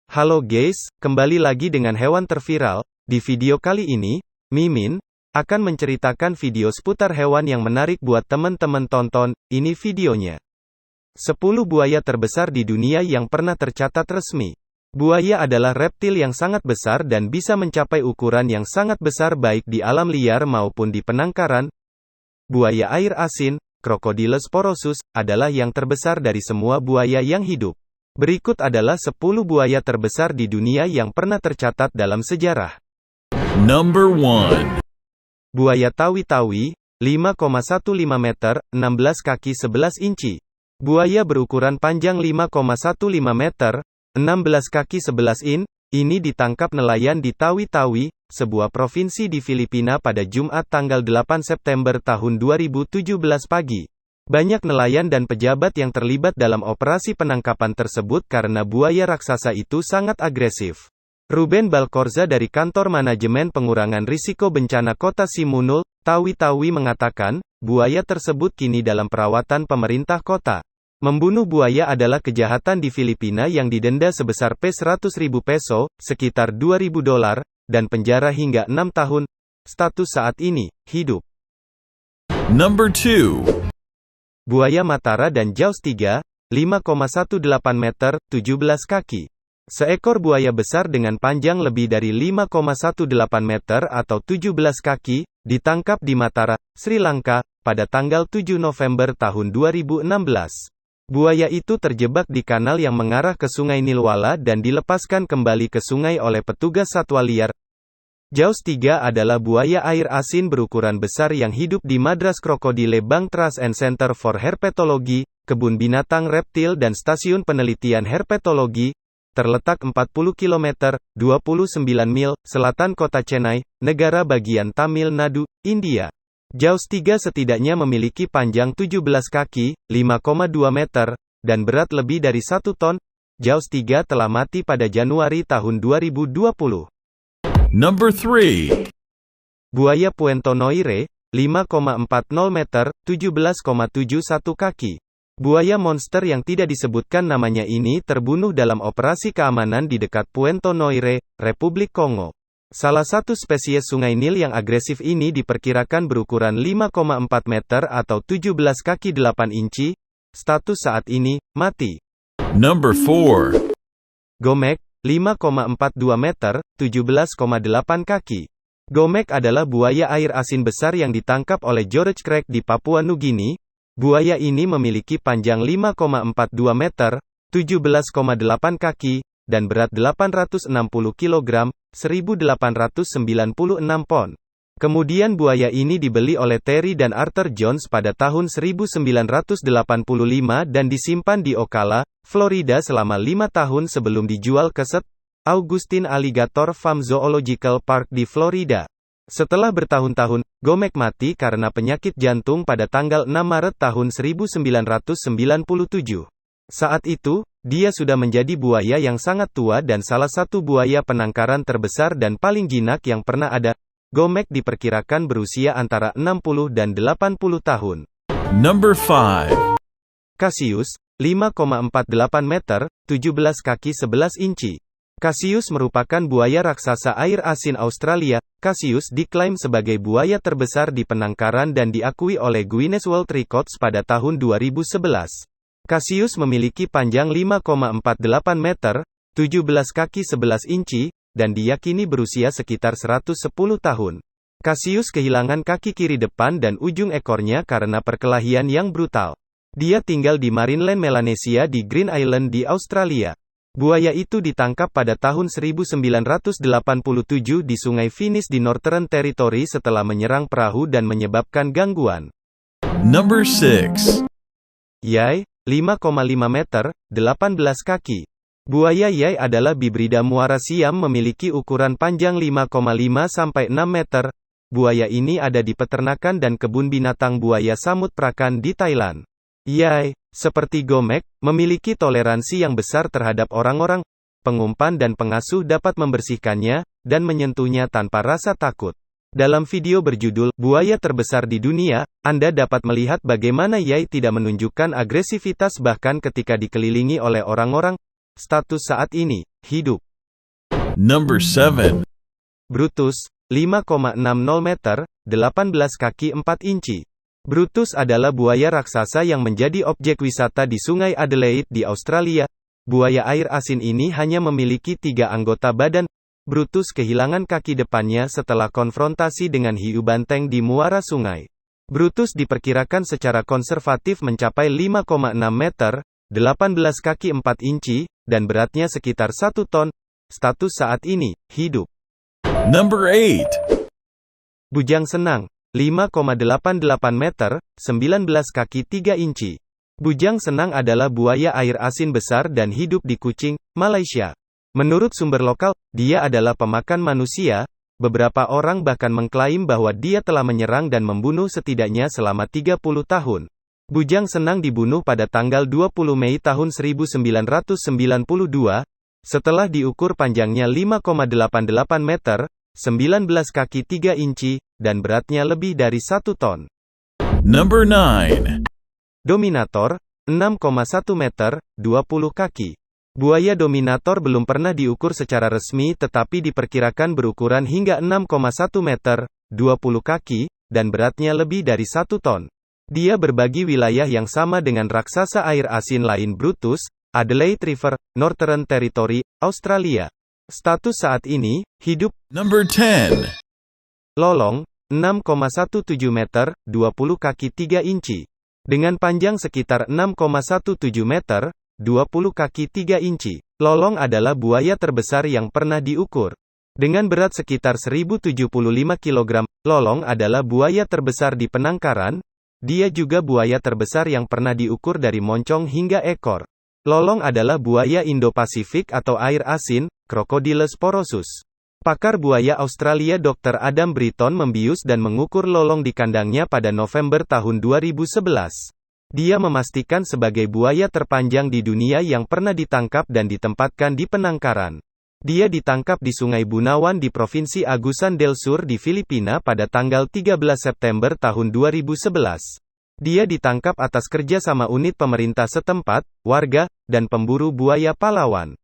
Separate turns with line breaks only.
Halo guys, kembali lagi dengan hewan terviral. Di video kali ini, Mimin akan menceritakan video seputar hewan yang menarik buat teman-teman tonton. Ini videonya. 10 buaya terbesar di dunia yang pernah tercatat resmi. Buaya adalah reptil yang sangat besar dan bisa mencapai ukuran yang sangat besar baik di alam liar maupun di penangkaran. Buaya air asin, Crocodylus porosus, adalah yang terbesar dari semua buaya yang hidup. Berikut adalah 10 buaya terbesar di dunia yang pernah tercatat dalam sejarah.
Number 1.
Buaya tawi-tawi, 5,15 meter, 16 kaki 11 inci. Buaya berukuran panjang 5,15 meter, 16 kaki 11 in. Ini ditangkap nelayan di Tawi-Tawi, sebuah provinsi di Filipina pada Jumat tanggal 8 September tahun 2017 pagi. Banyak nelayan dan pejabat yang terlibat dalam operasi penangkapan tersebut karena buaya raksasa itu sangat agresif. Ruben Balcorza dari Kantor Manajemen Pengurangan Risiko Bencana Kota Simunul, Tawi-Tawi mengatakan, buaya tersebut kini dalam perawatan pemerintah kota. Membunuh buaya adalah kejahatan di Filipina yang didenda sebesar P100.000 sekitar $2.000, dan penjara hingga 6 tahun. Status saat ini, hidup.
Number 2.
Buaya Matara dan Jaws 3, 5,18 meter, 17 kaki. Seekor buaya besar dengan panjang lebih dari 5,18 meter atau 17 kaki, ditangkap di Matara, Sri Lanka, pada tanggal 7 November tahun 2016. Buaya itu terjebak di kanal yang mengarah ke Sungai Nilwala dan dilepaskan kembali ke sungai oleh petugas satwa liar. Jaws 3 adalah buaya air asin berukuran besar yang hidup di Madras Crocodile Bank Trust and Center for Herpetology, kebun binatang reptil dan stasiun penelitian herpetologi, terletak 40 km, 29 mil, selatan kota Chennai, negara bagian Tamil Nadu, India. Jaws 3 setidaknya memiliki panjang 17 kaki, 5,2 meter, dan berat lebih dari 1 ton. Jaws 3 telah mati pada Januari tahun 2020.
Number 3.
Buaya Puento Noire, 5,40 meter, 17,71 kaki. Buaya monster yang tidak disebutkan namanya ini terbunuh dalam operasi keamanan di dekat Puento Noire, Republik Kongo. Salah satu spesies sungai Nil yang agresif ini diperkirakan berukuran 5,4 meter atau 17 kaki 8 inci. Status saat ini, mati.
Number 4.
Gomek, 5,42 meter, 17,8 kaki. Gomek adalah buaya air asin besar yang ditangkap oleh George Craig di Papua Nugini. Buaya ini memiliki panjang 5,42 meter, 17,8 kaki, dan berat 860 kg, 1.896 pon. Kemudian buaya ini dibeli oleh Terry dan Arthur Jones pada tahun 1985 dan disimpan di Ocala, Florida selama 5 tahun sebelum dijual ke St. Augustine Alligator Farm Zoological Park di Florida. Setelah bertahun-tahun, Gomek mati karena penyakit jantung pada tanggal 6 Maret tahun 1997. Saat itu, dia sudah menjadi buaya yang sangat tua dan salah satu buaya penangkaran terbesar dan paling jinak yang pernah ada. Gomek diperkirakan berusia antara 60 dan 80 tahun.
Number 5.
Cassius, 5,48 meter, 17 kaki 11 inci. Cassius merupakan buaya raksasa air asin Australia. Cassius diklaim sebagai buaya terbesar di penangkaran dan diakui oleh Guinness World Records pada tahun 2011. Cassius memiliki panjang 5,48 meter, 17 kaki 11 inci, dan diyakini berusia sekitar 110 tahun. Cassius kehilangan kaki kiri depan dan ujung ekornya karena perkelahian yang brutal. Dia tinggal di Marineland Melanesia di Green Island di Australia. Buaya itu ditangkap pada tahun 1987 di Sungai Finis di Northern Territory setelah menyerang perahu dan menyebabkan gangguan.
Number 6.
Yai, 5,5 meter, 18 kaki. Buaya Yai adalah Bibrida muara siam memiliki ukuran panjang 5,5 sampai 6 meter. Buaya ini ada di peternakan dan kebun binatang buaya Samut Prakan di Thailand. Yai, seperti Gomek, memiliki toleransi yang besar terhadap orang-orang. Pengumpan dan pengasuh dapat membersihkannya dan menyentuhnya tanpa rasa takut. Dalam video berjudul "Buaya Terbesar di Dunia", Anda dapat melihat bagaimana Yai tidak menunjukkan agresivitas bahkan ketika dikelilingi oleh orang-orang. Status saat ini, hidup.
Number 7.
Brutus, 5,60 meter, 18 kaki 4 inci. Brutus adalah buaya raksasa yang menjadi objek wisata di Sungai Adelaide di Australia. Buaya air asin ini hanya memiliki 3 anggota badan. Brutus kehilangan kaki depannya setelah konfrontasi dengan hiu banteng di muara sungai. Brutus diperkirakan secara konservatif mencapai 5,6 meter, 18 kaki 4 inci, dan beratnya sekitar 1 ton. Status saat ini, hidup.
Number 8.
Bujang Senang, 5,88 meter, 19 kaki 3 inci. Bujang Senang adalah buaya air asin besar dan hidup di Kuching, Malaysia. Menurut sumber lokal, dia adalah pemakan manusia. Beberapa orang bahkan mengklaim bahwa dia telah menyerang dan membunuh setidaknya selama 30 tahun. Bujang Senang dibunuh pada tanggal 20 Mei tahun 1992, setelah diukur panjangnya 5,88 meter, 19 kaki 3 inci, dan beratnya lebih dari 1 ton.
Number 9.
Dominator, 6,1 meter, 20 kaki. Buaya dominator belum pernah diukur secara resmi tetapi diperkirakan berukuran hingga 6,1 meter, 20 kaki, dan beratnya lebih dari 1 ton. Dia berbagi wilayah yang sama dengan raksasa air asin lain Brutus, Adelaide River, Northern Territory, Australia. Status saat ini, hidup.
Number 10.
Lolong, 6,17 meter, 20 kaki 3 inci. Dengan panjang sekitar 6,17 meter, 20 kaki 3 inci. Lolong adalah buaya terbesar yang pernah diukur. Dengan berat sekitar 1075 kg, Lolong adalah buaya terbesar di penangkaran. Dia juga buaya terbesar yang pernah diukur dari moncong hingga ekor. Lolong adalah buaya Indo-Pasifik atau air asin, Crocodylus porosus. Pakar buaya Australia Dr. Adam Britton membius dan mengukur lolong di kandangnya pada November tahun 2011. Dia memastikan sebagai buaya terpanjang di dunia yang pernah ditangkap dan ditempatkan di penangkaran. Dia ditangkap di Sungai Bunawan di Provinsi Agusan del Sur di Filipina pada tanggal 13 September tahun 2011. Dia ditangkap atas kerja sama unit pemerintah setempat, warga, dan pemburu buaya Palawan.